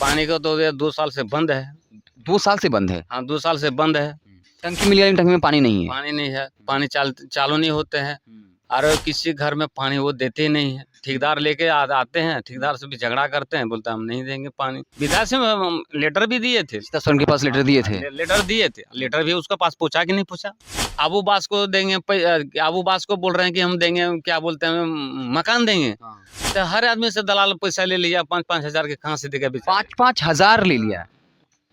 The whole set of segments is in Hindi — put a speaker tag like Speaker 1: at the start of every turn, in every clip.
Speaker 1: पानी का तो ये 2 साल से बंद है।
Speaker 2: 2 साल से बंद है।
Speaker 1: हाँ, 2 साल से बंद है।
Speaker 2: टंकी मिली लेकिन टंकी में पानी नहीं है।
Speaker 1: पानी नहीं है, पानी चालू नहीं होते हैं और किसी घर में पानी वो देते ही नहीं है। ठेकेदार लेके आते हैं, ठेकेदार से भी झगड़ा करते हैं, बोलते हैं हम नहीं देंगे पानी। विधायक से हम लेटर भी दिए थे।
Speaker 2: सीता सर के पास लेटर दिए थे।
Speaker 1: लेटर दिए थे, लेटर भी उसका पास पहुंचा कि नहीं पहुंचा। आबू बास को देंगे, आबू बास को बोल रहे हैं कि हम देंगे, क्या बोलते हैं, मकान देंगे। तो हर आदमी से दलाल पैसा ले लिया, 5-5 हजार के कहाँ से देगा।
Speaker 2: 5-5 हजार ले लिया।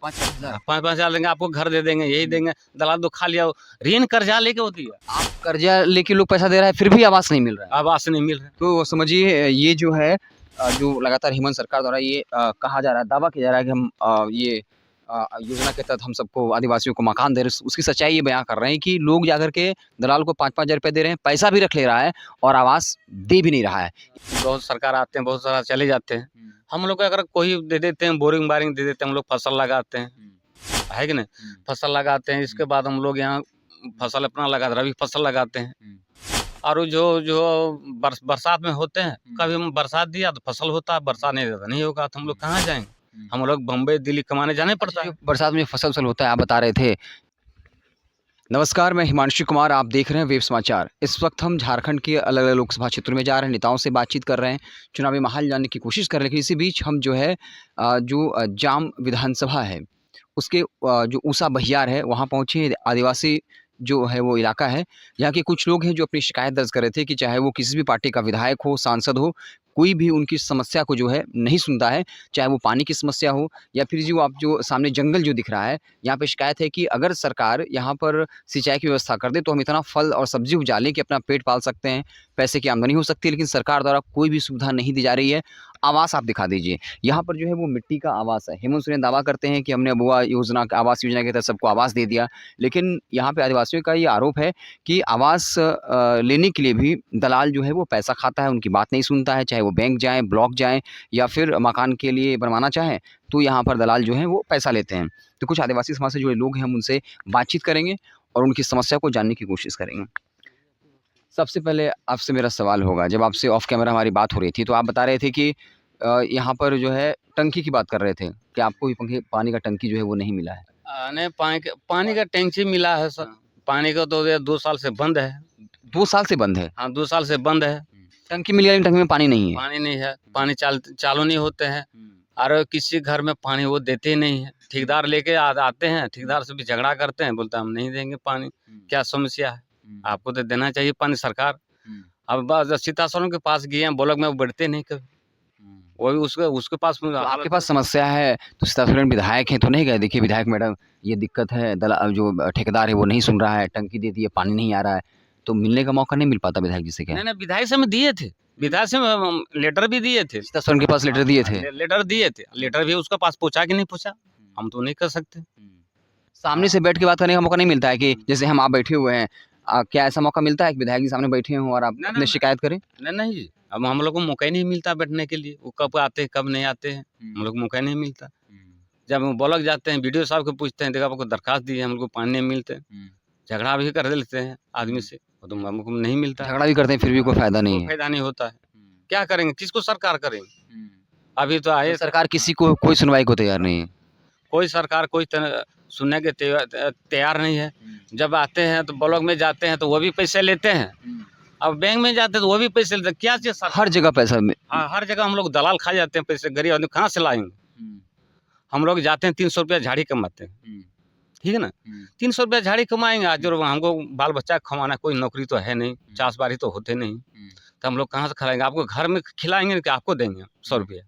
Speaker 1: 5-5 हजार देंगे, आपको घर दे देंगे, यही देंगे। दलाल तो खा लिया, ऋण कर्जा लेके होती है।
Speaker 2: आप कर्जा लेके लोग पैसा दे रहा है फिर भी आवास नहीं मिल रहा है।
Speaker 1: आवास नहीं मिल रहा है।
Speaker 2: तो समझिए ये जो है जो लगातार हेमंत सरकार द्वारा ये कहा जा रहा है, दावा किया जा रहा है कि हम ये योजना के तहत हम सबको आदिवासियों को मकान दे रहे हैं, उसकी सच्चाई ये बयां कर रहे हैं कि लोग जाकर के दलाल को 5-5 हजार रुपये दे रहे हैं, पैसा भी रख ले रहा है और आवास दे भी नहीं रहा है।
Speaker 1: बहुत सरकार आते हैं, बहुत सारा चले जाते हैं। हम लोग अगर कोई दे देते हैं, बोरिंग बारिंग दे देते हैं, हम लोग फसल लगाते हैं, है कि नहीं। फसल लगाते हैं, इसके बाद हम लोग यहाँ फसल अपना रबी फसल लगाते हैं। और जो बरसात में होते हैं, कभी हम बरसात दिया तो फसल होता है, बरसात नहीं होगा तो हम लोग कहाँ जाएंगे। हम लोग बम्बई दिल्ली कमाने जाने पड़ता है।
Speaker 2: बरसात में फसल होता है, आप बता रहे थे। नमस्कार, मैं हिमांशु कुमार, आप देख रहे हैं वेब समाचार। इस वक्त हम झारखंड के अलग अलग लोकसभा क्षेत्रों में जा रहे हैं, नेताओं से बातचीत कर रहे हैं, चुनावी माहौल जानने की कोशिश कर रहे हैं। लेकिन इसी बीच हम जो है जाम विधानसभा है उसके जो ऊसा बहियार है वहाँ पहुँचे। आदिवासी जो है वो इलाका है, यहाँ के कुछ लोग हैं जो अपनी शिकायत दर्ज कर रहे थे कि चाहे वो किसी भी पार्टी का विधायक हो, सांसद हो, कोई भी उनकी समस्या को जो है नहीं सुनता है। चाहे वो पानी की समस्या हो या फिर जो सामने जंगल जो दिख रहा है, यहाँ पे शिकायत है कि अगर सरकार यहाँ पर सिंचाई की व्यवस्था कर दे तो हम इतना फल और सब्जी उपजा लें कि अपना पेट पाल सकते हैं, पैसे की आमदनी हो सकती है। लेकिन सरकार द्वारा कोई भी सुविधा नहीं दी जा रही है। आवास आप दिखा दीजिए, यहाँ पर जो है वो मिट्टी का आवास है। हेमंत सोरेन दावा करते हैं कि हमने आवास योजना के तहत सबको आवास दे दिया, लेकिन यहाँ पे आदिवासियों का ये आरोप है कि आवास लेने के लिए भी दलाल जो है वो पैसा खाता है, उनकी बात नहीं सुनता है। चाहे वो बैंक जाएँ, ब्लॉक जाएँ या फिर मकान के लिए बनवाना चाहें तो यहाँ पर दलाल जो है वो पैसा लेते हैं। तो कुछ आदिवासी समाज से जुड़े लोग हैं, हम उनसे बातचीत करेंगे और उनकी समस्या को जानने की कोशिश करेंगे। सबसे पहले आपसे मेरा सवाल होगा, जब आपसे ऑफ कैमरा हमारी बात हो रही थी तो आप बता रहे थे कि यहाँ पर जो है टंकी की बात कर रहे थे कि आपको भी पानी का टंकी जो है वो नहीं मिला है।
Speaker 1: नहीं, पानी का टैंकी मिला है सर। पानी का तो ये 2 साल से बंद है।
Speaker 2: 2 साल से बंद है।
Speaker 1: हाँ, 2 साल से बंद है।
Speaker 2: टंकी मिली लेकिन टंकी में पानी नहीं है।
Speaker 1: पानी नहीं है, पानी चालू नहीं होते हैं और किसी घर में पानी वो देते ही नहीं है। ठेकेदार लेके आते हैं, ठेकेदार से भी झगड़ा करते हैं, बोलते हैं हम नहीं देंगे पानी। क्या समस्या है, आपको तो देना चाहिए पानी सरकार। अब सीता सर के पास गए हैं, ब्लॉक में वो बढ़ते नहीं कभी, वही उसके पास
Speaker 2: तो आपके पास समस्या है तो सीता सोरेन विधायक हैं तो नहीं गए? देखिए विधायक मैडम, ये दिक्कत है, जो ठेकेदार है वो नहीं सुन रहा है, टंकी दे दी है, पानी नहीं आ रहा है, तो मिलने का मौका नहीं मिल पाता विधायक जी से क्या?
Speaker 1: नहीं, विधायक से हम दिए थे, विधायक से हम लेटर भी दिए थे।
Speaker 2: सीता सोरेन के पास लेटर दिए थे।
Speaker 1: लेटर दिए थे, लेटर भी उसका पास पहुंचा कि नहीं पहुंचा, हम तो नहीं कर सकते।
Speaker 2: सामने से बैठ के बात करने का मौका नहीं मिलता है कि जैसे हम आप बैठे हुए हैं, क्या ऐसा मौका मिलता है कि विधायक जी सामने बैठे हों और आप अपनी शिकायत करें?
Speaker 1: नहीं जी, अब हम लोग को मौका ही नहीं मिलता बैठने के लिए। वो कब आते हैं कब नहीं आते हैं, हम लोग को मौका नहीं मिलता। जब हम ब्लॉक जाते हैं, वीडियो साहब को पूछते हैं, देखो आपको दरखास्त दी है, हम लोग को पानी नहीं मिलते। झगड़ा भी कर लेते हैं आदमी से, तो हमको नहीं मिलता।
Speaker 2: झगड़ा भी करते हैं फिर भी कोई फायदा नहीं है।
Speaker 1: फायदा नहीं होता है, क्या करेंगे, किसको सरकार करेंगे। अभी तो आए
Speaker 2: सरकार किसी को कोई सुनवाई को तैयार नहीं है।
Speaker 1: कोई सरकार कोई सुनने के तैयार नहीं है। जब आते हैं तो ब्लॉक में जाते हैं तो वो भी पैसे लेते हैं, अब बैंक में जाते हैं तो वो भी पैसे लेते हैं। क्या चीज
Speaker 2: हर जगह पैसा
Speaker 1: हाँ, हर जगह हम लोग दलाल खा जाते हैं पैसे। गरीब आदमी कहाँ से लाएंगे। हम लोग जाते हैं 300 रुपया झाड़ी कमाते हैं, ठीक है ना। 300 रुपया झाड़ी कमाएंगे, आज जो हमको बाल बच्चा कमाना, कोई नौकरी तो है नहीं, चास बारी तो होते नहीं, तो हम लोग कहाँ से खिलाएंगे। आपको घर में खिलाएंगे कि आपको देंगे 100 रुपया।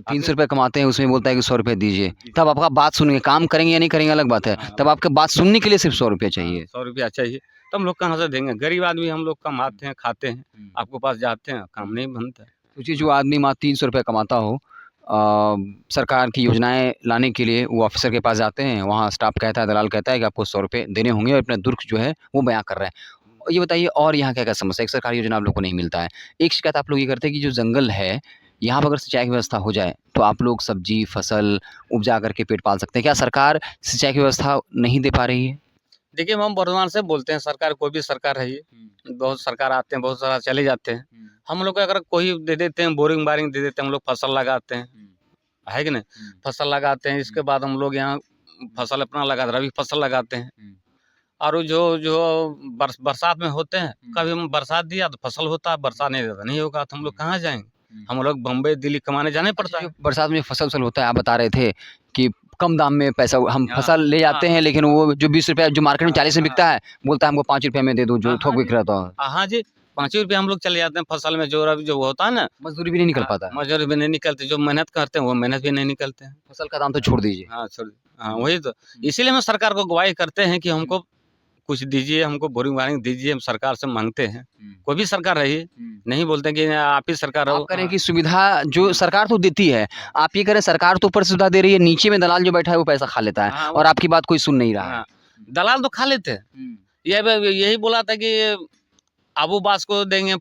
Speaker 2: 300 रुपये कमाते हैं, उसमें बोलता है कि 100 रुपये दीजिए, तब आपका बात सुनेंगे। काम करेंगे या नहीं करेंगे अलग बात है, तब आपके बात सुनने के लिए सिर्फ 100 रुपये चाहिए।
Speaker 1: 100 रुपया चाहिए, तो हम लोग कहाँ से देंगे। गरीब आदमी हम लोग कमाते हैं, खाते हैं, आपके पास जाते हैं, काम नहीं बनता है।
Speaker 2: सोचिए जो आदमी मात्र 300 रुपये कमाता हो, सरकार की योजनाएं लाने के लिए वो ऑफिसर के पास जाते हैं, वहाँ स्टाफ कहता है, दलाल कहता है कि आपको 100 रुपये देने होंगे और अपना दुर्ख जो है वो बयां कर रहे हैं। ये बताइए और यहाँ क्या क्या समस्या है? एक सरकारी योजना आप लोग को नहीं मिलता है। एक शिकायत आप लोग ये करते हैं कि जो जंगल है यहाँ पर अगर सिंचाई की व्यवस्था हो जाए तो आप लोग सब्जी फसल उपजा करके पेट पाल सकते हैं। क्या सरकार सिंचाई की व्यवस्था नहीं दे पा रही है?
Speaker 1: देखिए हम वर्तमान से बोलते हैं, सरकार कोई भी सरकार है, ये बहुत सरकार आते हैं, बहुत सारा चले जाते हैं। हम लोग अगर कोई दे देते हैं, बोरिंग बारिंग दे देते हैं, हम लोग फसल लगाते हैं, है कि नहीं। फसल लगाते हैं, इसके बाद हम लोग यहाँ फसल अपना लगा रवि फसल लगाते हैं। और जो जो बरसात में होते हैं, कभी हम बरसात दिया तो फसल होता है, बरसात नहीं देता नहीं होगा, तो हम लोग कहाँ जाएंगे। हम लोग बम्बई दिल्ली कमाने जाने पड़ता है।
Speaker 2: बरसात में फसल उसल होता है, आप बता रहे थे कि कम दाम में पैसा हम
Speaker 1: हाँ,
Speaker 2: फसल ले जाते हैं, लेकिन वो जो 20 रुपया जो मार्केट में 40 में
Speaker 1: हाँ,
Speaker 2: बिकता है, बोलता है हमको 5 रुपये में दे दो, जो
Speaker 1: हाँ,
Speaker 2: थोक
Speaker 1: हाँ
Speaker 2: बिक रहा था।
Speaker 1: हाँ जी, 5 रुपये हम लोग चले जाते हैं फसल में, जो रवि जो होता है ना,
Speaker 2: मजदूरी भी नहीं निकल पाता है,
Speaker 1: मजदूरी भी नहीं निकलते, जो मेहनत करते हैं वो मेहनत भी नहीं निकलते हैं।
Speaker 2: फसल का दाम तो छोड़ दीजिए।
Speaker 1: हाँ, छोड़ हाँ, वही तो। इसीलिए हम सरकार को गुहार करते हैं कि हमको कुछ दीजिए, हमको बोरिंग वारिंग दीजिए, हम सरकार से माँगते हैं। कोई भी सरकार रही, नहीं बोलते कि आप ही सरकार
Speaker 2: आप
Speaker 1: रहो।
Speaker 2: करें कि सुविधा जो सरकार तो देती है, आप ये करें सरकार तो ऊपर से सुविधा दे रही है, नीचे में दलाल जो बैठा है वो पैसा खा लेता है
Speaker 1: हाँ,
Speaker 2: और आपकी बात कोई सुन नहीं रहा है।
Speaker 1: हाँ, दलाल तो खा लेते हैं। यही बोला था कि आबू बास को देंगे,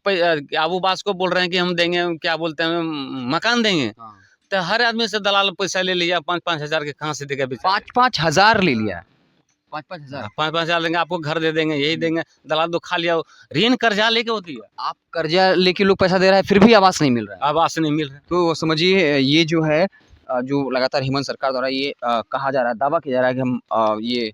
Speaker 1: आबू बास को बोल रहे हैं कि हम देंगे, क्या बोलते हैं, मकान देंगे। तो हर आदमी से दलाल पैसा ले लिया, 5-5 हजार के कहाँ से देगा बेचारा।
Speaker 2: 5-5 हजार ले लिया, 5-5 हजार।
Speaker 1: 5-5 हजार देंगे, आपको घर दे देंगे, यही देंगे, दलाल तो खा लिया। ऋण कर्जा लेके होती है,
Speaker 2: आप कर्जा लेके लोग पैसा दे रहा है, फिर भी आवास नहीं मिल रहा है।
Speaker 1: आवास नहीं मिल रहा।
Speaker 2: तो समझिए ये जो है जो लगातार हेमंत सरकार द्वारा ये कहा जा रहा है, दावा किया जा रहा है कि हम ये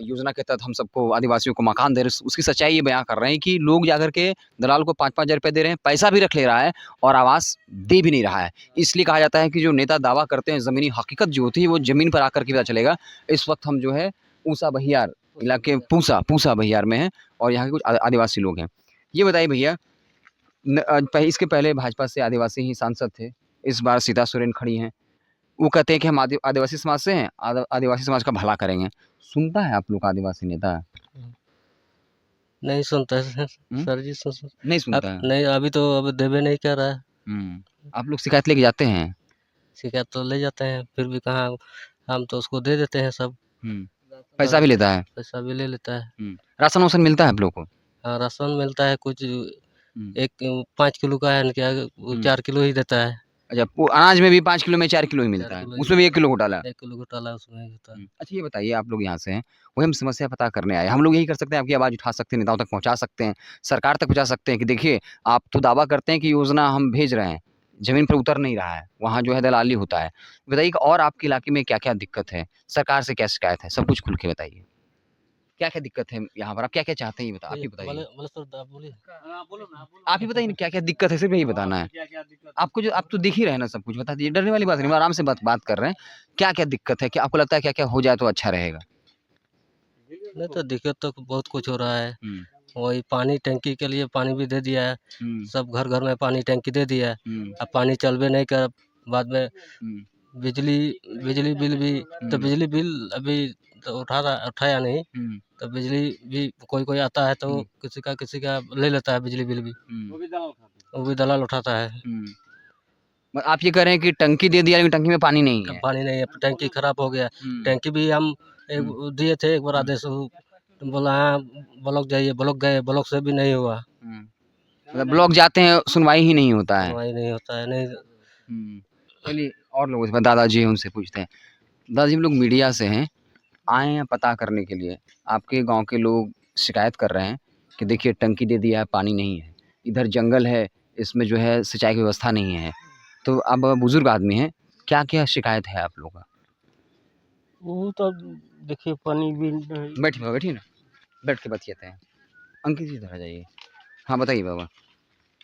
Speaker 2: योजना के तहत हम सबको आदिवासियों को मकान दे रहे हैं, उसकी सच्चाई ये बयां कर रहे हैं कि लोग जाकर के दलाल को 5-5 हजार रुपये दे रहे हैं, पैसा भी रख ले रहा है और आवास दे भी नहीं रहा है। इसलिए कहा जाता है कि जो नेता दावा करते हैं, ज़मीनी हकीकत जो होती है वो ज़मीन पर आकर के पता चलेगा। इस वक्त हम जो है ऊसा बहियार इलाके पूसा बहियार में हैं और यहाँ के कुछ आदिवासी लोग हैं। ये बताइए भैया, इसके पहले भाजपा से आदिवासी ही सांसद थे, इस बार सीता सोरेन खड़ी हैं। वो कहते हैं कि हम आदिवासी समाज से हैं, आदिवासी समाज का भला करेंगे। सुनता है आप लोग का आदिवासी नेता?
Speaker 3: नहीं सुनता है सर जी,
Speaker 2: नहीं सुनता है।
Speaker 3: नहीं, अभी तो अब देवे नहीं कर रहा है।
Speaker 2: आप लोग शिकायत लेके जाते हैं?
Speaker 3: शिकायत तो ले जाते हैं, फिर भी कहाँ, हम तो उसको दे देते हैं सब।
Speaker 2: पैसा भी लेता है?
Speaker 3: पैसा भी ले लेता है।
Speaker 2: राशन वासन मिलता है आप लोग को?
Speaker 3: हाँ, राशन मिलता है, कुछ एक 5 किलो का है क्या, 4 किलो ही देता है।
Speaker 2: अच्छा, वो अनाज में भी 5 किलो में 4 किलो ही मिलता है, उसमें भी 1 किलो घोटाला?
Speaker 3: 1 किलो घोटाला उसमें ही होता है।
Speaker 2: अच्छा ये बताइए, आप लोग यहाँ से हैं, वही हम समस्या पता करने आए। हम लोग यही कर सकते हैं, आपकी आवाज़ उठा सकते हैं, नेताओं तक पहुँचा सकते हैं, सरकार तक पहुँचा सकते हैं कि देखिए आप तो दावा करते हैं कि योजना हम भेज रहे हैं, ज़मीन पर उतर नहीं रहा है, वहाँ जो है दलाली होता है। बताइए कि और आपके इलाके में क्या-क्या दिक्कत है? सरकार से क्या शिकायत है? सब कुछ खुल के बताइए। क्या-क्या दिक्कत है यहाँ पर? आप क्या-क्या चाहते हैं ये आप ही बताइए।
Speaker 3: बोले सर, आप बोलिए।
Speaker 2: आप ही बताइए ना क्या-क्या दिक्कत है, सिर्फ यही बताना है। आपको जो आप तो देख ही रहे हैं ना सब कुछ, बता दीजिए, डरने वाली बात नहीं, हम आराम से बात कर रहे हैं। क्या-क्या दिक्कत है? क्या आपको लगता है क्या-क्या हो जाए तो अच्छा रहेगा?
Speaker 3: नहीं तो दिक्कत तो बहुत कुछ हो रहा है। वही पानी टंकी के लिए पानी भी दे दिया है, सब घर-घर में पानी टंकी दे दिया है। अब पानी चलबे नहीं कर, बाद में बिजली बिल भी, तो बिजली बिल अभी तो उठाया नहीं, तो बिजली भी कोई आता है तो किसी का ले लेता है बिजली बिल भी, वो भी दलाल उठाता है।
Speaker 2: आप ये कह रहे हैं कि टंकी दे दिया लेकिन टंकी में पानी नहीं है?
Speaker 3: पानी नहीं है, टंकी खराब हो गया। टंकी भी हम दिए थे एक बार आदेश, बोला हाँ ब्लॉक जाइए, ब्लॉक गए, ब्लॉक से भी नहीं हुआ।
Speaker 2: मतलब ब्लॉक जाते हैं, सुनवाई ही नहीं होता है।
Speaker 3: सुनवाई नहीं होता है, नहीं।
Speaker 2: चलिए और लोगों से दादाजी हैं उनसे पूछते हैं। दादाजी हम लोग मीडिया से हैं, आए हैं पता करने के लिए, आपके गाँव के लोग शिकायत कर रहे हैं कि देखिए टंकी दे दिया है, पानी नहीं है, इधर जंगल है, इसमें जो है सिंचाई की व्यवस्था नहीं है। तो आप बुजुर्ग आदमी हैं, क्या-क्या शिकायत है आप लोगों का?
Speaker 3: वो तो देखिए पानी भी नहीं।
Speaker 2: बैठिए ना, बैठ के बतियाते हैं। अंकित जी इधर आ जाइए। हाँ बताइए बाबा,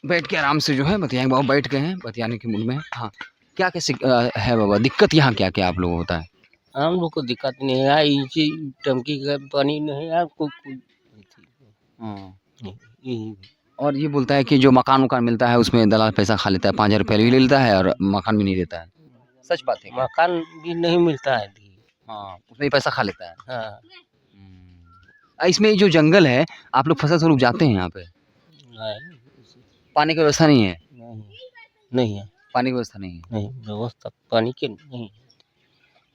Speaker 2: बैठ के आराम से जो है बतियाएंगे। बाबा बैठ गए हैं, बतियाने के मूड में हैं। हाँ, क्या-क्या है बाबा, दिक्कत यहाँ क्या-क्या आप लोगों को होता है?
Speaker 3: हम लोग को दिक्कत नहीं है, इसी टंकी का पानी नहीं है, कोई
Speaker 2: हाँ।
Speaker 3: यही।
Speaker 2: और ये बोलता है कि जो मकान-वकान मिलता है उसमें दलाल पैसा खा लेता है, 5,000 रुपये भी ले लेता है और मकान भी नहीं देता है। सच बात है क्या?
Speaker 3: मकान भी नहीं मिलता है।
Speaker 2: हाँ, उसमें भी पैसा खा लेता है।
Speaker 3: हाँ।
Speaker 2: इसमें जो जंगल है, आप लोग फसल सब उपजाते हैं यहाँ पे?
Speaker 3: नहीं,
Speaker 2: पानी की व्यवस्था नहीं है?
Speaker 3: नहीं है।
Speaker 2: पानी की व्यवस्था नहीं है?
Speaker 3: नहीं, व्यवस्था पानी की नहीं है।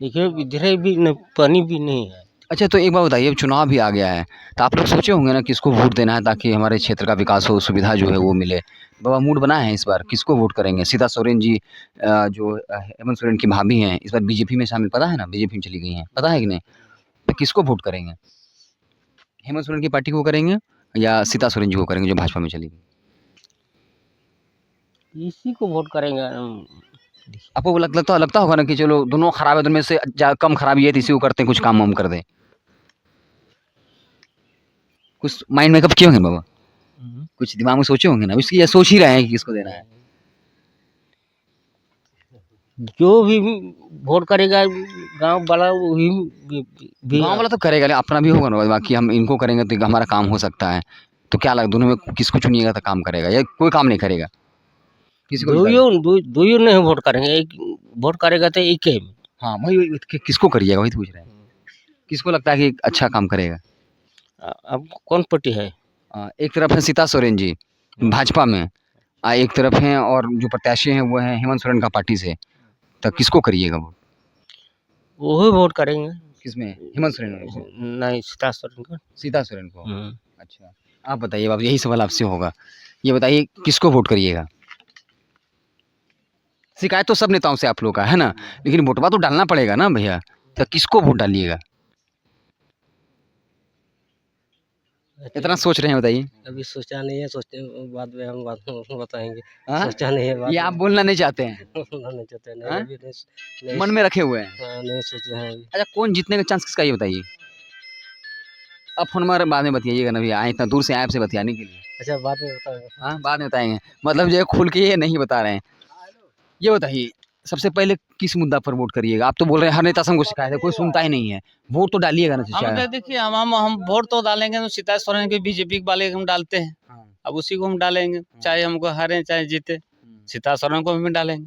Speaker 3: देखिए इधर भी न, पानी भी नहीं है।
Speaker 2: अच्छा तो एक बात बताइए, अब चुनाव भी आ गया है, तो आप लोग सोचे होंगे ना किसको वोट देना है ताकि हमारे क्षेत्र का विकास हो, सुविधा जो है वो मिले। बाबा मूड बना है इस बार, किसको वोट करेंगे? सीता सोरेन जी जो हेमंत सोरेन की भाभी हैं, इस बार बीजेपी में शामिल, पता है ना? बीजेपी में चली गई हैं, पता है कि नहीं? तो किसको वोट करेंगे? हेमंत सोरेन की पार्टी को करेंगे या सीता सोरेन जी को करेंगे जो भाजपा में चली गई?
Speaker 3: इसी को वोट करेंगे हम।
Speaker 2: आपको लगता होगा ना कि चलो दोनों खराब है, दोनों में से कम खराबी है तो इसी को करते हैं, कुछ काम वाम कर दें। कुछ माइंड में कब किए होंगे बाबा, कुछ दिमाग में सोचे होंगे ना, इसकी सोच ही रहे हैं कि किसको देना है।
Speaker 3: जो भी वोट करेगा गांव वाला वही
Speaker 2: गाँव वाला तो करेगा, लेकिन अपना भी होगा ना, बाकी हम इनको करेंगे तो हमारा काम हो सकता है। तो क्या लगा दोनों में किसको चुनिएगा तो काम करेगा, या कोई काम नहीं करेगा किसी को?
Speaker 3: दुइयो नहीं वोट करेंगे, एक वोट करेगा तो एक ही।
Speaker 2: हाँ वही किसको करिएगा, वही तो पूछ रहे हैं, किसको लगता है कि अच्छा काम करेगा?
Speaker 3: अब कौन पार्टी है?
Speaker 2: एक तरफ है सीता सोरेन जी भाजपा में, एक तरफ हैं और जो प्रत्याशी हैं वो है हेमंत सोरेन का पार्टी से, तो किसको करिएगा वोट?
Speaker 3: वही वोट करेंगे।
Speaker 2: किसमें? हेमंत सोरेन को?
Speaker 3: नहीं, सीता सोरेन को।
Speaker 2: सीता सोरेन को। अच्छा, आप बताइए बाबू, यही सवाल आपसे होगा, ये बताइए किसको वोट करिएगा? शिकायत तो सब नेताओं से आप लोग का है ना, लेकिन वोटवा तो डालना पड़ेगा ना भैया, तो किसको वोट डालिएगा? इतना सोच रहे हैं, बताइए।
Speaker 3: अभी सोचा नहीं है, सोचते बाद में हम बताएंगे।
Speaker 2: हाँ?
Speaker 3: सोचा नहीं है,
Speaker 2: ये आप बोलना नहीं चाहते हैं,
Speaker 3: बोलना नहीं चाहते हैं।
Speaker 2: हाँ?
Speaker 3: अभी नहीं
Speaker 2: मन में रखे हुए हैं।
Speaker 3: हाँ, नहीं सोचे हैं अभी।
Speaker 2: अच्छा, कौन जीतने का चांस किसका, ये बताइए। अब फोन में बाद में बताइएगा ना भैया, आए इतना दूर से आए आपसे बतियाने के लिए।
Speaker 3: अच्छा, बाद में बताएंगे।
Speaker 2: हाँ बाद में बताएंगे, मतलब जो है खुल के ये नहीं बता रहे हैं। ये बताइए सबसे पहले किस मुद्दा पर वोट करिएगा? आप तो बोल रहे हैं हर नेता से हमको शिकायत है, कोई सुनता ही नहीं है, वोट तो डालिएगा ना।
Speaker 1: हम देखिए हम वोट तो डालेंगे तो सीता सोरेन के बीजेपी वाले हम डालते हैं, अब उसी को हम डालेंगे, चाहे हमको हारे चाहे जीते, सीता सोरेन को भी डालेंगे।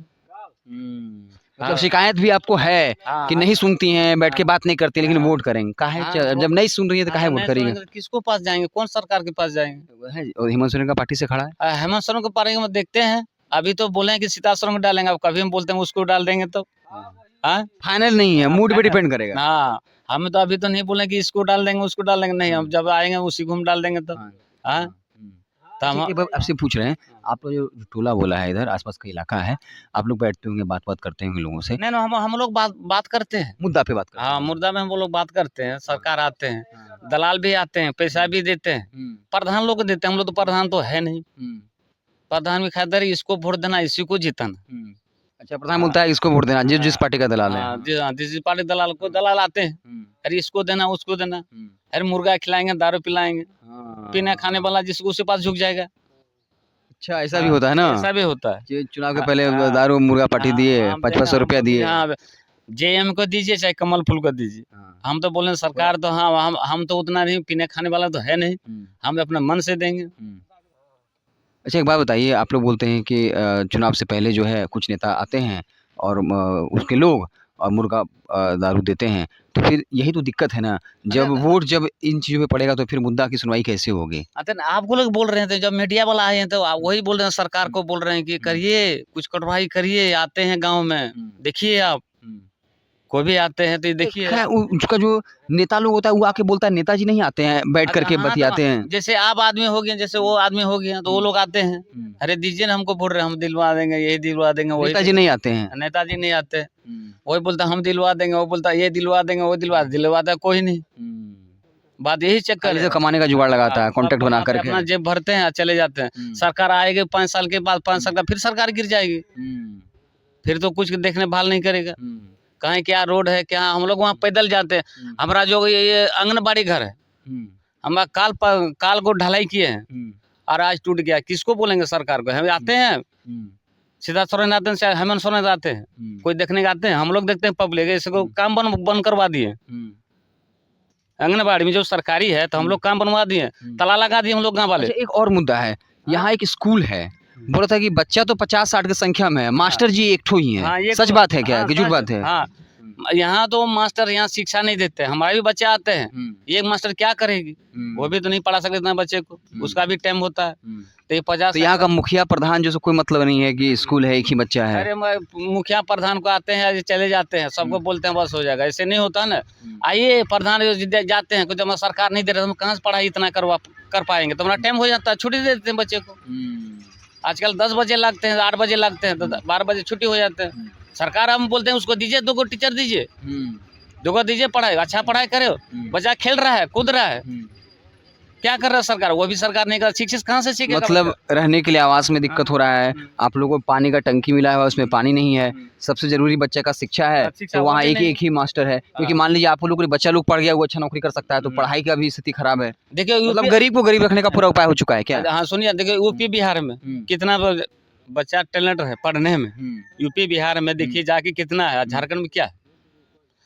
Speaker 2: मतलब शिकायत भी आपको है कि नहीं सुनती हैं, बैठ के बात नहीं करती, लेकिन वोट करेंगे काहे? जब नहीं सुन रही है तो काहे वोट करेंगे?
Speaker 1: किसको पास जाएंगे, कौन सरकार के पास जाएंगे?
Speaker 2: और हेमंत सोरेन का पार्टी से खड़ा है।
Speaker 1: हेमंत सोरेन को पारेंगे, हम देखते हैं। अभी तो बोले हैं कि सीता सोरेन को डालेंगे, अब कभी हम बोलते हैं उसको डाल देंगे, तो
Speaker 2: फाइनल नहीं है, मूड पे डिपेंड करेगा।
Speaker 1: हाँ, हम तो अभी तो नहीं बोले कि इसको डाल देंगे उसको डाल देंगे, नहीं, हम जब आएंगे उसी को हम डाल देंगे। तो तो हम
Speaker 2: आपसे पूछ रहे हैं, आप लोग जो टोला बोला है इधर आसपास का इलाका है, आप लोग बैठते होंगे, बात करते होंगे लोगों से?
Speaker 1: नहीं, हम लोग बात करते हैं,
Speaker 2: मुद्दा पे बात करते हैं।
Speaker 1: हाँ, मुद्दा में हम लोग बात करते हैं। सरकार आते हैं, दलाल भी आते हैं, पैसा भी देते हैं, प्रधान लोग को देते हैं। हम लोग तो प्रधान तो है नहीं, प्रधान भी खातिर इसको वोट देना, इसी को जीतना।
Speaker 2: अच्छा, प्रधान बोलता है इसको वोट देना, जिस पार्टी का दलाल है।
Speaker 1: जिस पार्टी दलाल को दलाल आते हैं, अरे इसको देना उसको देना, अरे मुर्गा खिलाएंगे, दारू पिलाएंगे, पीने खाने वाला जिसको उसके पास झुक जाएगा।
Speaker 2: अच्छा, ऐसा भी होता है ना?
Speaker 1: ऐसा भी होता है
Speaker 2: कि चुनाव के पहले दारू मुर्गा पार्टी दिए, 500 रुपया दिए।
Speaker 1: जेएम को दीजिए चाहे कमल फूल को दीजिए, हम तो बोले सरकार तो हाँ, हम तो उतना नहीं, पीने खाने वाला तो है नहीं, हम अपने मन से देंगे।
Speaker 2: अच्छा, एक बात बताइए, आप लोग बोलते हैं कि चुनाव से पहले जो है कुछ नेता आते हैं और उसके लोग और मुर्गा दारू देते हैं, तो फिर यही तो दिक्कत है ना, जब वोट जब इन चीज़ों पे पड़ेगा तो फिर मुद्दा की सुनवाई कैसे होगी?
Speaker 1: आपको लोग बोल रहे थे, जब मीडिया वाला आए हैं तो आप वही बोल रहे हैं, सरकार को बोल रहे हैं कि करिए कुछ कार्रवाई करिए, आते हैं गाँव में, देखिए आप कोई भी आते हैं तो देखिए।
Speaker 2: उसका जो नेता लोग होता है वो आके बोलता है, नेताजी नहीं आते हैं बैठ करके बतियाते हैं।
Speaker 1: जैसे आप आदमी हो गए, जैसे वो आदमी हो गया, तो वो लोग आते हैं, अरे दीजिए ना हमको वोट, हम दिलवा देंगे, यही दिलवा देंगे। वही
Speaker 2: नेताजी नहीं आते हैं,
Speaker 1: नेताजी नहीं आते, वही बोलता हम दिलवा देंगे, वो बोलता ये दिलवा देंगे, वो दिलवाता कोई नहीं। बात यही चक्कर है,
Speaker 2: कमाने का जुगाड़ लगाता है, कॉन्टेक्ट बना करके
Speaker 1: अपना जेब भरते हैं, चले जाते हैं। सरकार आएगी 5 साल के बाद, 5 साल का फिर सरकार गिर जाएगी, फिर तो कुछ देखने भाल नहीं करेगा, कहीं क्या रोड है क्या। हम लोग वहाँ पैदल जाते हैं, हमारा जो ये आंगनबाड़ी घर है, हमारा काल को ढलाई किए हैं और आज टूट गया, किसको बोलेंगे सरकार को? हम आते हैं, सीता सोरेन आते हैं, हेमंत सोरेन आते हैं, कोई देखने का आते हैं? हम लोग देखते हैं पब्लिक, इसको काम बंद करवा दिए। आंगनबाड़ी में जो सरकारी है तो हम लोग काम बनवा दिए, ताला लगा दिए हम लोग गाँव वाले।
Speaker 2: एक और मुद्दा है, यहाँ एक स्कूल है, बोला था कि बच्चा तो 50-60 की संख्या में है, मास्टर जी एक ठो ही है, सच बात है क्या कि झूठ बात है?
Speaker 1: हाँ, यहाँ तो मास्टर यहाँ शिक्षा नहीं देते, हमारे भी बच्चे आते हैं, एक मास्टर क्या करेगी, वो भी तो नहीं पढ़ा सकते इतना बच्चे को, उसका भी टाइम होता है। तो ये 50
Speaker 2: तो यहाँ का मुखिया प्रधान जो कोई मतलब नहीं है कि स्कूल है एक ही बच्चा है।
Speaker 1: अरे मुखिया प्रधान को आते हैं चले जाते हैं, सबको बोलते हैं बस हो जाएगा, ऐसे नहीं होता ना। आइए प्रधान जाते हैं, जब सरकार नहीं दे रहे, हम कहाँ से पढ़ाई इतना कर पाएंगे, तो हमारा टाइम हो जाता है, छुट्टी दे देते हैं बच्चे को। आजकल 10 बजे लगते हैं, 8 बजे लगते हैं, तो 12 बजे छुट्टी हो जाते हैं। सरकार हम बोलते हैं उसको दीजिए 2 टीचर दीजिए, 2 दीजिए, पढ़ाई अच्छा पढ़ाई करे, बच्चा खेल रहा है, कूद रहा है, क्या कर रहा है सरकार? वो भी सरकार नहीं कर, शिक्षित कहाँ से सीखेगा?
Speaker 2: मतलब रहने के लिए आवास में दिक्कत हो रहा है, आप लोगों को पानी का टंकी मिला है उसमें पानी नहीं है, सबसे जरूरी बच्चे का शिक्षा है,
Speaker 1: शिक्षा
Speaker 2: तो वहाँ
Speaker 1: वो भी
Speaker 2: एक
Speaker 1: नहीं।
Speaker 2: ही मास्टर है, क्योंकि मान लीजिए आप लोग बच्चा लोग पढ़ गया, वो अच्छा नौकरी कर सकता है, तो पढ़ाई का भी स्थिति खराब है।
Speaker 1: देखिए
Speaker 2: मतलब गरीब को गरीब रखने का पूरा उपाय हो चुका है क्या?
Speaker 1: हाँ सुनिए, देखिए यूपी बिहार में कितना बच्चा टैलेंट है पढ़ने में, यूपी बिहार में देखिए जाके कितना है, झारखंड में क्या है?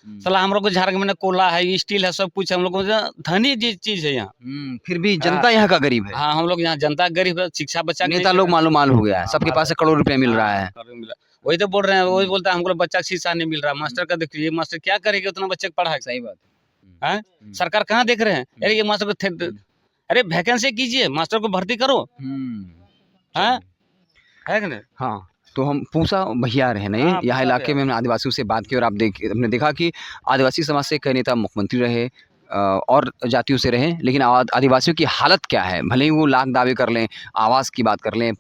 Speaker 1: साला हम लोग को झारखंड में कोला है, स्टील है, सब कुछ है, हम लोग को धनी चीज है यहाँ।
Speaker 2: फिर भी जनता यहाँ का गरीब है।
Speaker 1: हाँ हम लोग यहाँ जनता गरीब है, शिक्षा बच्चा के
Speaker 2: नेता
Speaker 1: नहीं
Speaker 2: लोग मालूम माल हो गया है,
Speaker 1: हाँ,
Speaker 2: सबके पास से करोड़ रुपया मिल रहा है।
Speaker 1: मिला। वही तो बोल रहे हैं, वही बोलता है हमको बच्चा का शिक्षा नहीं मिल रहा। मास्टर का देखिए, मास्टर क्या करेगा उतना बच्चे को पढ़ा?
Speaker 2: सही बात
Speaker 1: है। सरकार कहाँ देख रहे हैं? अरे ये मास्टर को अरे वैकेंसी कीजिए, मास्टर को भर्ती करो, है कि नहीं?
Speaker 2: हाँ, तो हम पूसा भैया रहे नहीं,
Speaker 1: हाँ,
Speaker 2: यहाँ
Speaker 1: पूसा
Speaker 2: इलाके
Speaker 1: भैया।
Speaker 2: में हमने आदिवासियों से बात की और हमने देखा कि आदिवासी समाज से कई नेता मुख्यमंत्री रहे, और जातियों से रहे, लेकिन आदिवासियों की हालत क्या है? भले ही वो लाख दावे कर लें, आवास की बात कर लें,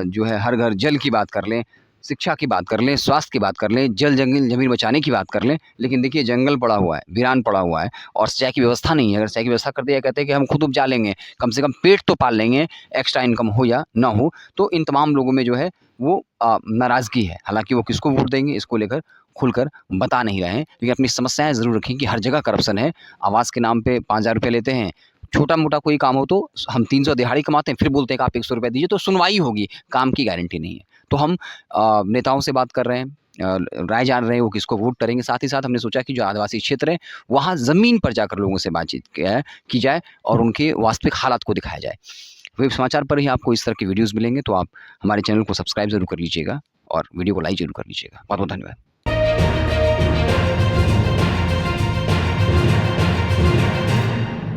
Speaker 2: जो है हर घर जल की बात कर लें, शिक्षा की बात कर लें, स्वास्थ्य की बात कर लें, जल जंगल ज़मीन बचाने की बात कर लें, लेकिन देखिए जंगल पड़ा हुआ है, वीरान पड़ा हुआ है और सिंचाई की व्यवस्था नहीं है। अगर सिंचाई की व्यवस्था कर दिया, कहते हैं कि हम खुद उपजा लेंगे, कम से कम पेट तो पाल लेंगे, एक्स्ट्रा इनकम हो या ना हो। तो इन तमाम लोगों में जो है वो नाराज़गी है। हालाँकि वो किसको वोट देंगे इसको लेकर खुलकर बता नहीं रहे हैं, लेकिन अपनी समस्याएँ ज़रूर रखें कि हर जगह करप्शन है। आवास के नाम पे 5,000 रुपये लेते हैं, छोटा-मोटा कोई काम हो तो हम 300 दिहाड़ी कमाते हैं, फिर बोलते हैं कि आप 100 रुपये दीजिए, तो सुनवाई होगी, काम की गारंटी नहीं है। तो हम नेताओं से बात कर रहे हैं, राय जान रहे हैं वो किसको वोट करेंगे। साथ ही साथ हमने सोचा कि जो आदिवासी क्षेत्र है, वहाँ ज़मीन पर जाकर लोगों से बातचीत की जाए और उनके वास्तविक हालात को दिखाया जाए। वेब समाचार पर ही आपको इस तरह की वीडियोज़ मिलेंगे, तो आप हमारे चैनल को सब्सक्राइब ज़रूर कर लीजिएगा और वीडियो को लाइक ज़रूर कर लीजिएगा। बहुत-बहुत धन्यवाद।